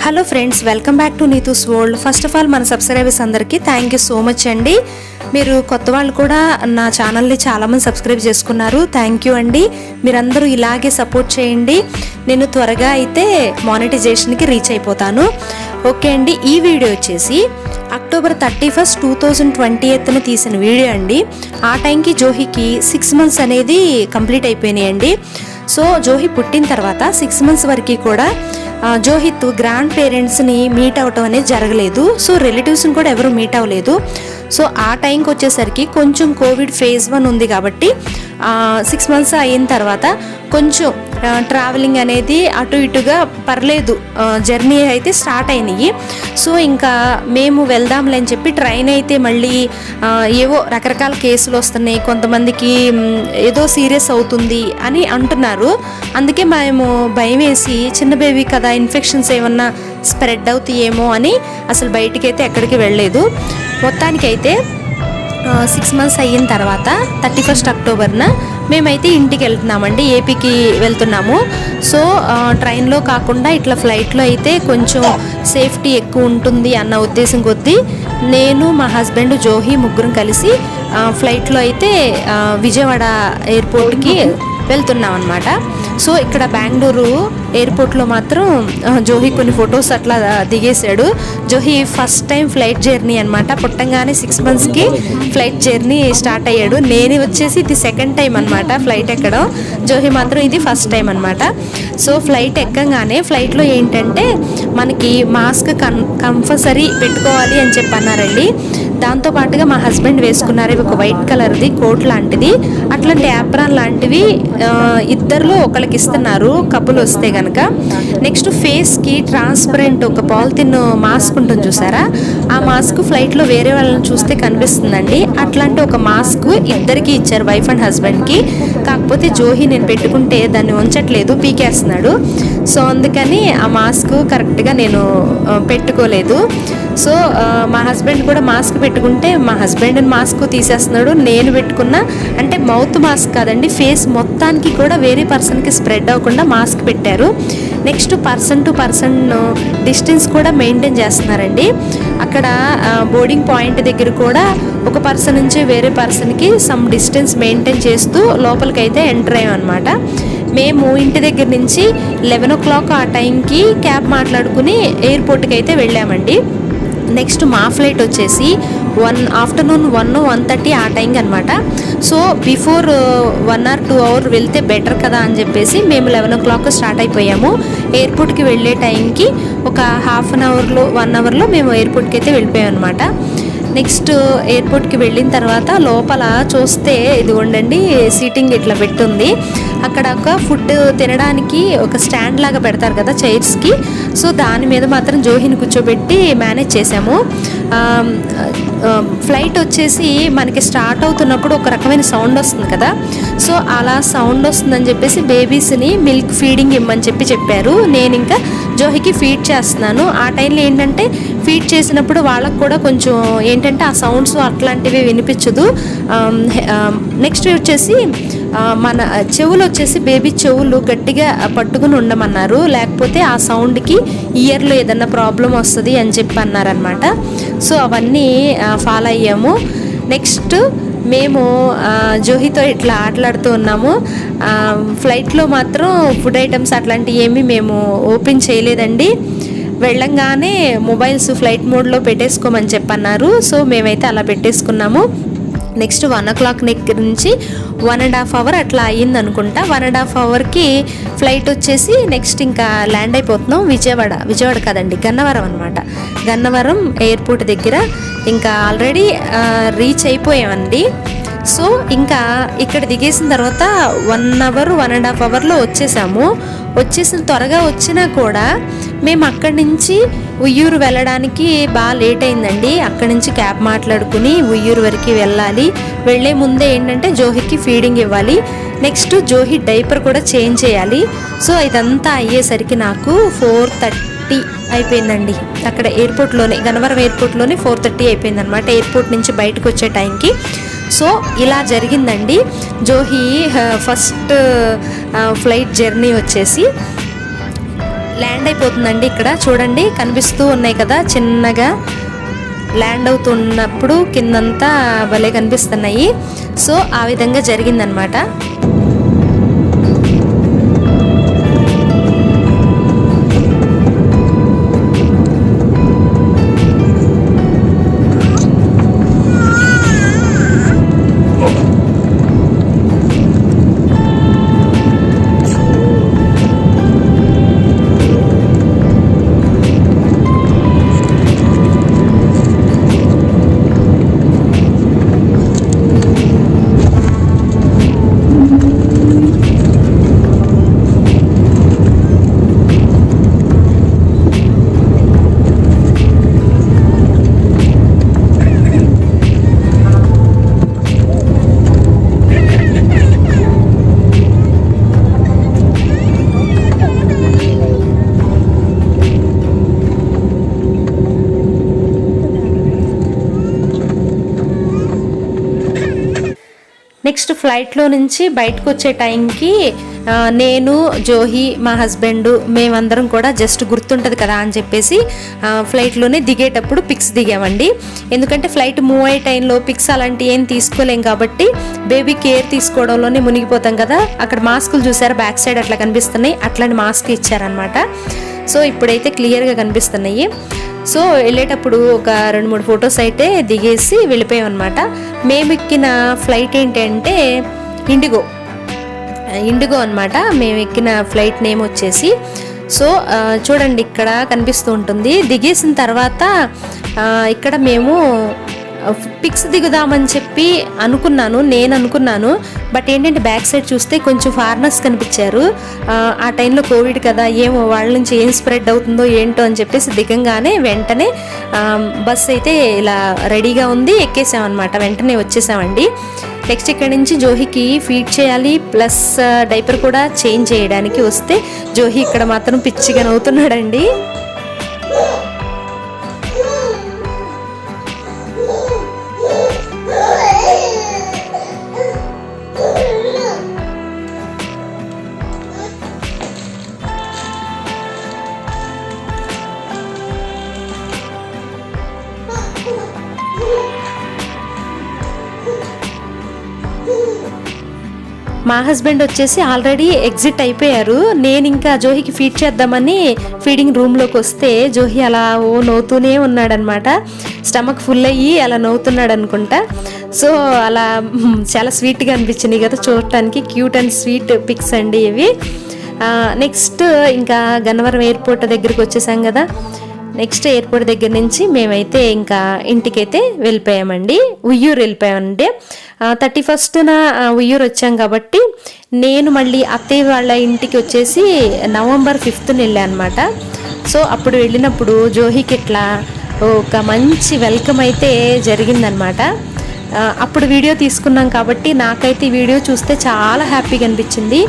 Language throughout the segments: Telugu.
Hello friends, welcome back to Neetu's world. First of all మన సబ్స్క్రైబర్స్ అందరికీ థ్యాంక్ యూ సో మచ్ అండి. మీరు కొత్త వాళ్ళు కూడా నా ఛానల్ని చాలామంది సబ్స్క్రైబ్ చేసుకున్నారు. థ్యాంక్ యూ అండి. మీరందరూ ఇలాగే సపోర్ట్ చేయండి. నేను త్వరగా అయితే మానిటైజేషన్కి రీచ్ అయిపోతాను. ఓకే అండి. ఈ వీడియో వచ్చేసి అక్టోబర్ 31, 2020 తీసిన వీడియో అండి. ఆ టైంకి జోహికి 6 months అనేది కంప్లీట్ అయిపోయినాయండి. సో జోహి పుట్టిన తర్వాత 6 months వరకు కూడా జోహిత్ గ్రాండ్ పేరెంట్స్ని మీట్ అవ్వటం అనేది జరగలేదు. సో రిలేటివ్స్ని కూడా ఎవరు మీట్ అవ్వలేదు. సో ఆ టైంకి వచ్చేసరికి కొంచెం కోవిడ్ phase 1 ఉంది కాబట్టి 6 months అయిన తర్వాత కొంచెం ట్రావెలింగ్ అనేది అటు ఇటుగా పర్లేదు, జర్నీ అయితే స్టార్ట్ అయినాయి. సో ఇంకా మేము వెళ్దాంలే అని చెప్పి ట్రైన్ అయితే మళ్ళీ ఏవో రకరకాల కేసులు వస్తున్నాయి, కొంతమందికి ఏదో సీరియస్ అవుతుంది అని అంటున్నారు. అందుకే మేము భయం వేసి చిన్న బేబీ కదా, ఇన్ఫెక్షన్స్ ఏమన్నా స్ప్రెడ్ అవుతాయేమో అని అసలు బయటికైతే ఎక్కడికి వెళ్ళలేదు. మొత్తానికైతే 6 months అయిన తర్వాత 31 అక్టోబర్న మేమైతే ఇంటికి వెళ్తున్నామండి. ఏపీకి వెళ్తున్నాము. సో ట్రైన్లో కాకుండా ఇట్లా ఫ్లైట్లో అయితే కొంచెం సేఫ్టీ ఎక్కువ ఉంటుంది అన్న ఉద్దేశం కొద్దీ నేను, మా హస్బెండ్, జోహి ముగ్గురం కలిసి ఫ్లైట్లో అయితే విజయవాడ ఎయిర్పోర్ట్కి వెళ్తున్నాం అనమాట. సో ఇక్కడ బెంగళూరు ఎయిర్పోర్ట్లో మాత్రం జోహి కొన్ని ఫొటోస్ అట్లా దిగేశాడు. జోహి ఫస్ట్ టైం ఫ్లైట్ జర్నీ అనమాట. పుట్టంగానే 6 monthsకి ఫ్లైట్ జర్నీ స్టార్ట్ అయ్యాడు. నేను వచ్చేసి ఇది సెకండ్ టైం అనమాట ఫ్లైట్ ఎక్కడం. జోహి మాత్రం ఇది ఫస్ట్ టైం అనమాట. సో ఫ్లైట్ ఎక్కగానే ఫ్లైట్లో ఏంటంటే మనకి మాస్క్ కంపల్సరీ పెట్టుకోవాలి అని చెప్పి అన్నారండి. దాంతోపాటుగా మా హస్బెండ్ వేసుకున్నారు ఒక వైట్ కలర్ది కోట్ లాంటిది, అట్లాంటి యాప్రాన్ లాంటివి ఇద్దరిలో ఒకరికి ఇస్తున్నారు కపుల్ వస్తే కనుక. నెక్స్ట్ ఫేస్కి ట్రాన్స్పరెంట్ ఒక పాలిథిన్ మాస్క్ ఉంటుంది చూసారా, ఆ మాస్క్ ఫ్లైట్లో వేరే వాళ్ళని చూస్తే కనిపిస్తుందండి. అట్లాంటి ఒక మాస్క్ ఇద్దరికి ఇచ్చారు, వైఫ్ అండ్ హస్బెండ్కి. కాకపోతే జోహి నేను పెట్టుకుంటే దాన్ని ఉంచట్లేదు, పీకేస్తున్నాడు. సో అందుకని ఆ మాస్క్ కరెక్ట్గా నేను పెట్టుకోలేదు. సో మా హస్బెండ్ కూడా మాస్క్ పెట్టుకుంటే మా హస్బెండ్ మాస్క్ తీసేస్తున్నాడు. నేను పెట్టుకున్న అంటే మౌత్ మాస్క్ కాదండి, ఫేస్ మొత్తానికి కూడా వేరే పర్సన్కి స్ప్రెడ్ అవ్వకుండా మాస్క్ పెట్టారు. Next person to person distance కూడా మెయింటైన్ చేస్తున్నారండి. అక్కడ బోర్డింగ్ పాయింట్ దగ్గర కూడా ఒక పర్సన్ నుంచి వేరే పర్సన్కి సమ్ డిస్టెన్స్ మెయింటైన్ చేస్తూ లోపలికైతే ఎంటర్ అయ్యాం అనమాట. మేము ఇంటి దగ్గర నుంచి 11 o'clock ఆ టైంకి క్యాబ్ మాట్లాడుకుని ఎయిర్పోర్ట్కి అయితే వెళ్ళామండి. నెక్స్ట్ మా ఫ్లైట్ వచ్చేసి ఆఫ్టర్నూన్ 1:30 ఆ టైంకి అనమాట. సో బిఫోర్ 1 or 2 hours వెళ్తే బెటర్ కదా అని చెప్పేసి మేము 11 o'clock స్టార్ట్ అయిపోయాము. ఎయిర్పోర్ట్కి వెళ్ళే టైంకి ఒక ½ an hourలో 1 hourలో మేము ఎయిర్పోర్ట్కి అయితే వెళ్ళిపోయాం అనమాట. నెక్స్ట్ ఎయిర్పోర్ట్కి వెళ్ళిన తర్వాత లోపల చూస్తే ఇది ఉండండి, సీటింగ్ ఇట్లా పెట్టుంది. అక్కడ ఒక ఫుడ్ తినడానికి ఒక స్టాండ్ లాగా పెడతారు కదా చైర్స్కి. సో దాని మీద మాత్రం జోహిని కూర్చోబెట్టి మేనేజ్ చేసాము. ఫ్లైట్ వచ్చేసి మనకి స్టార్ట్ అవుతున్నప్పుడు ఒక రకమైన సౌండ్ వస్తుంది కదా. సో అలా సౌండ్ వస్తుందని చెప్పేసి బేబీస్ని మిల్క్ ఫీడింగ్ ఇమ్మని చెప్పారు. నేను ఇంకా జోహికి ఫీడ్ చేస్తున్నాను. ఆ టైంలో ఏంటంటే ఫీడ్ చేసినప్పుడు వాళ్ళకు కూడా కొంచెం ఏంటంటే ఆ సౌండ్స్ అట్లాంటివి వినిపించదు. నెక్స్ట్ వచ్చేసి మన చెవులు వచ్చేసి బేబీ చెవులు గట్టిగా పట్టుకుని ఉండమన్నారు, లేకపోతే ఆ సౌండ్కి ఇయర్లో ఏదన్నా ప్రాబ్లం వస్తుంది అని చెప్పి అన్నారనమాట. సో అవన్నీ ఫాలో అయ్యాము. నెక్స్ట్ మేము జోహితో ఇట్లా ఆటలాడుతూ ఉన్నాము. ఫ్లైట్లో మాత్రం ఫుడ్ ఐటమ్స్ అట్లాంటివి ఏమీ మేము ఓపెన్ చేయలేదండి. వెళ్ళంగానే మొబైల్స్ ఫ్లైట్ మోడ్లో పెట్టేసుకోమని చెప్పన్నారు. సో మేమైతే అలా పెట్టేసుకున్నాము. నెక్స్ట్ 1 o'clock దగ్గర నుంచి 1.5 hour అట్లా అయ్యింది అనుకుంటా. 1.5 hourకి ఫ్లైట్ వచ్చేసి నెక్స్ట్ ఇంకా ల్యాండ్ అయిపోతున్నాం విజయవాడ కాదండి, గన్నవరం అనమాట. గన్నవరం ఎయిర్పోర్ట్ దగ్గర ఇంకా ఆల్రెడీ రీచ్ అయిపోయామండి. సో ఇంకా ఇక్కడ దిగేసిన తర్వాత 1 hour 1.5 hourలో వచ్చేసాము. త్వరగా వచ్చినా కూడా మేము అక్కడి నుంచి ఉయ్యూరు వెళ్ళడానికి బాగా లేట్ అయిందండి. అక్కడి నుంచి క్యాబ్ మాట్లాడుకుని ఉయ్యూరు వరకు వెళ్ళాలి. వెళ్ళే ముందే ఏంటంటే జోహికి ఫీడింగ్ ఇవ్వాలి. నెక్స్ట్ జోహి డైపర్ కూడా చేంజ్ చేయాలి. సో ఇదంతా అయ్యేసరికి నాకు 4:30 అయిపోయిందండి. అక్కడ ఎయిర్పోర్ట్లోనే, గన్నవరం ఎయిర్పోర్ట్లోనే 4:30 అయిపోయింది అనమాట ఎయిర్పోర్ట్ నుంచి బయటకు వచ్చే టైంకి. సో ఇలా జరిగిందండి జోహి ఫస్ట్ ఫ్లైట్ జర్నీ వచ్చేసి. ల్యాండ్ అయిపోతుందండి. ఇక్కడ చూడండి కనిపిస్తూ ఉన్నాయి కదా, చిన్నగా ల్యాండ్ అవుతున్నప్పుడు కిందంతా భలే కనిపిస్తున్నాయి. సో ఆ విధంగా జరిగిందనమాట. నెక్స్ట్ ఫ్లైట్లో నుంచి బయటకు వచ్చే టైంకి నేను, జోహి, మా హస్బెండ్ మేమందరం కూడా జస్ట్ గుర్తుంటుంది కదా అని చెప్పేసి ఫ్లైట్లోనే దిగేటప్పుడు పిక్స్ దిగామండి. ఎందుకంటే ఫ్లైట్ మూవ్ అయ్యే టైంలో పిక్స్ అలాంటివి ఏం తీసుకోలేం కాబట్టి బేబీ కేర్ తీసుకోవడంలోనే మునిగిపోతాం కదా. అక్కడ మాస్కులు చూసారా, బ్యాక్ సైడ్ అట్లా కనిపిస్తున్నాయి, అట్లాంటి మాస్క్ ఇచ్చారనమాట. సో ఇప్పుడైతే క్లియర్గా కనిపిస్తున్నాయి. సో వెళ్ళేటప్పుడు ఒక 2-3 ఫొటోస్ అయితే దిగేసి వెళ్ళిపోయాం అనమాట. మేము ఎక్కిన ఫ్లైట్ ఏంటంటే ఇండిగో అనమాట. మేము ఎక్కిన ఫ్లైట్ నేమ్ వచ్చేసి. సో చూడండి ఇక్కడ కనిపిస్తూ ఉంటుంది. దిగేసిన తర్వాత ఇక్కడ మేము పిక్స్ దిగుదామని చెప్పి నేను అనుకున్నాను. బట్ ఏంటంటే బ్యాక్ సైడ్ చూస్తే కొంచెం ఫారినర్స్ కనిపించారు. ఆ టైంలో కోవిడ్ కదా, ఏమో వాళ్ళ నుంచి ఏం స్ప్రెడ్ అవుతుందో ఏంటో అని చెప్పేసి దిగంగానే వెంటనే బస్ అయితే ఇలా రెడీగా ఉంది, ఎక్కేసామన్నమాట. వెంటనే వచ్చేసామండి. నెక్స్ట్ ఇక్కడ నుంచి జోహికి ఫీడ్ చేయాలి, ప్లస్ డైపర్ కూడా చేంజ్ చేయడానికి వస్తే జోహి ఇక్కడ మాత్రం పిచ్చిగా నవ్వుతున్నాడండి. మా హస్బెండ్ వచ్చేసి ఆల్రెడీ ఎగ్జిట్ అయిపోయారు. నేను ఇంకా జోహికి ఫీడ్ చేద్దామని ఫీడింగ్ రూమ్లోకి వస్తే జోహి అలా నవ్వుతూనే ఉన్నాడనమాట. స్టమక్ ఫుల్ అయ్యి అలా నవ్వుతున్నాడు అనుకుంటా. సో అలా చాలా స్వీట్గా అనిపించింది కదా చూడటానికి. క్యూట్ అండ్ స్వీట్ పిక్స్ అండి ఇవి. నెక్స్ట్ ఇంకా గన్నవరం ఎయిర్పోర్ట్ దగ్గరికి వచ్చేసాం కదా. నెక్స్ట్ ఎయిర్పోర్ట్ దగ్గర నుంచి మేమైతే ఇంకా ఇంటికైతే వెళ్ళిపోయామండి. ఉయ్యూరు వెళ్ళిపోయామండి. 31న ఉయ్యూరు వచ్చాం కాబట్టి నేను మళ్ళీ అత్తయ్య వాళ్ళ ఇంటికి వచ్చేసి నవంబర్ 5న వెళ్ళాను అనమాట. సో అప్పుడు వెళ్ళినప్పుడు జోహికి ఇట్లా ఒక మంచి వెల్కమ్ అయితే జరిగిందనమాట. అప్పుడు వీడియో తీసుకున్నాం కాబట్టి నాకైతే ఈ వీడియో చూస్తే చాలా హ్యాపీగా అనిపించింది.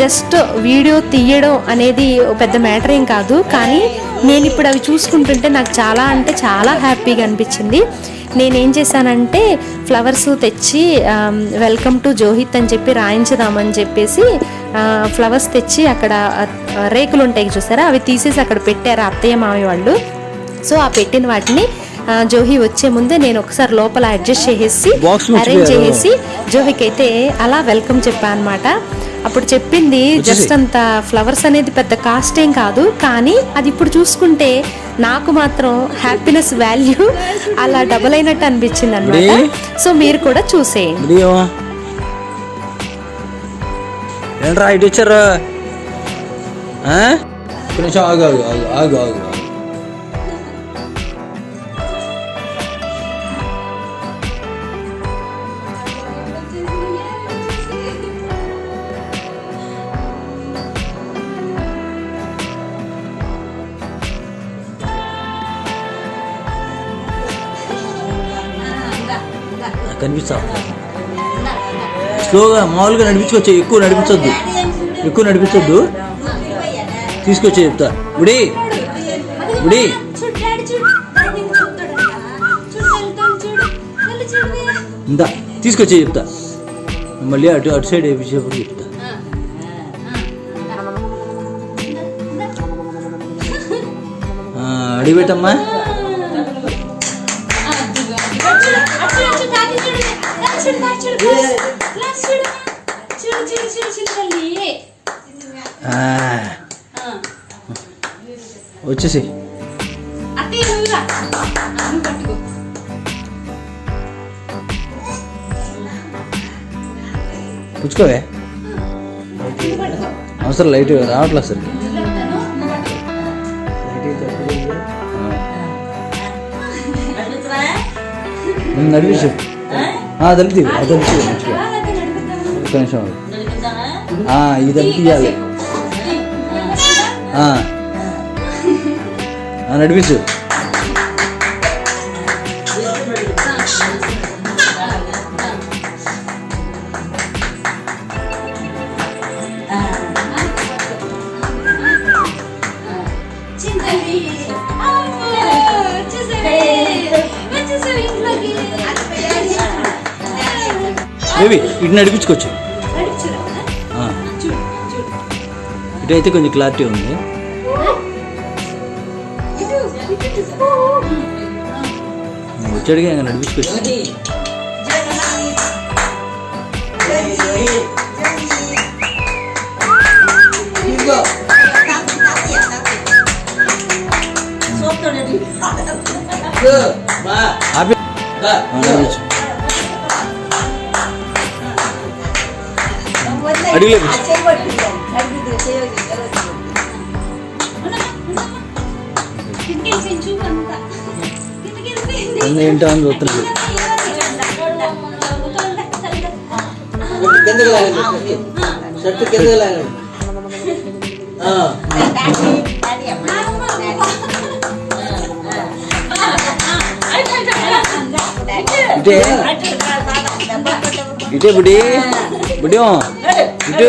జస్ట్ వీడియో తీయడం అనేది పెద్ద మ్యాటర్ ఏం కాదు, కానీ నేను ఇప్పుడు అవి చూసుకుంటుంటే నాకు చాలా అంటే చాలా హ్యాపీగా అనిపించింది. నేనేం చేశానంటే ఫ్లవర్స్ తెచ్చి వెల్కమ్ టు జోహిత్ అని చెప్పి రాయించుదామని చెప్పేసి ఫ్లవర్స్ తెచ్చి అక్కడ రేకులు ఉంటాయి చూసారా, అవి తీసేసి అక్కడ పెట్టారు అత్తయ్య మామయ్య వాళ్ళు. సో ఆ పెట్టిన వాటిని జోహి వచ్చే ముందే నేను ఒకసారి లోపల అడ్జస్ట్ చేసేసి అరేంజ్ చేసేసి జోహికి అయితే అలా వెల్కమ్ చెప్పాను అనమాట. అప్పుడు చెప్పింది జస్ట్ అంత ఫ్లవర్స్ అనేది పెద్ద కాస్ట్ ఏం కాదు, కానీ అది ఇప్పుడు చూసుకుంటే నాకు మాత్రం హ్యాపీనెస్ వాల్యూ అలా డబుల్ అయినట్టు అనిపించింది అనమాట. సో మీరు కూడా చూసేయండి. కనిపిస్తావు స్లోగా మామూలుగా నడిపించుకొచ్చే, ఎక్కువ నడిపించొద్దు తీసుకొచ్చే చెప్తా. బుడి బుడి ఇందా తీసుకొచ్చే చెప్తా. మళ్ళీ అటు సైడ్ వేపించేప్పుడు చెప్తా. అడిగిపెట్టమ్మా. వచ్చేసి పుచ్చుకోవే. అవసరం లైట్ రావట్లేదు సరికి. నడిపించు. తలిపి మంచిగా. ఒక్క నిమిషం ఇది తలిపియాలి. నడిపించు. బేబీ ఇటు నడిపించుకోవచ్చు. ఇటైతే కొంచెం క్లారిటీ ఉంది. వచ్చాడుగా ఇంకా నడిపించుకోవచ్చు. అడిగి ఏంటో అని చూస్తున్నాడు. ఇటే బుడి బుడి ఇటు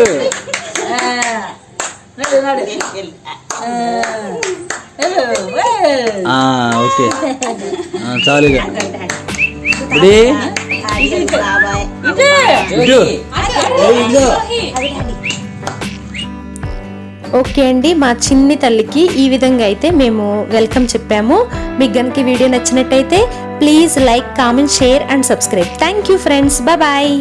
ఓకే చాలుగా బుడి ఇటు. ఓకే అండి, మా చిన్ని తల్లికి ఈ విధంగా అయితే మేము వెల్కమ్ చెప్పాము. మీకు గనుక వీడియో నచ్చినట్టయితే please like, comment, share and subscribe. Thank you friends. Bye.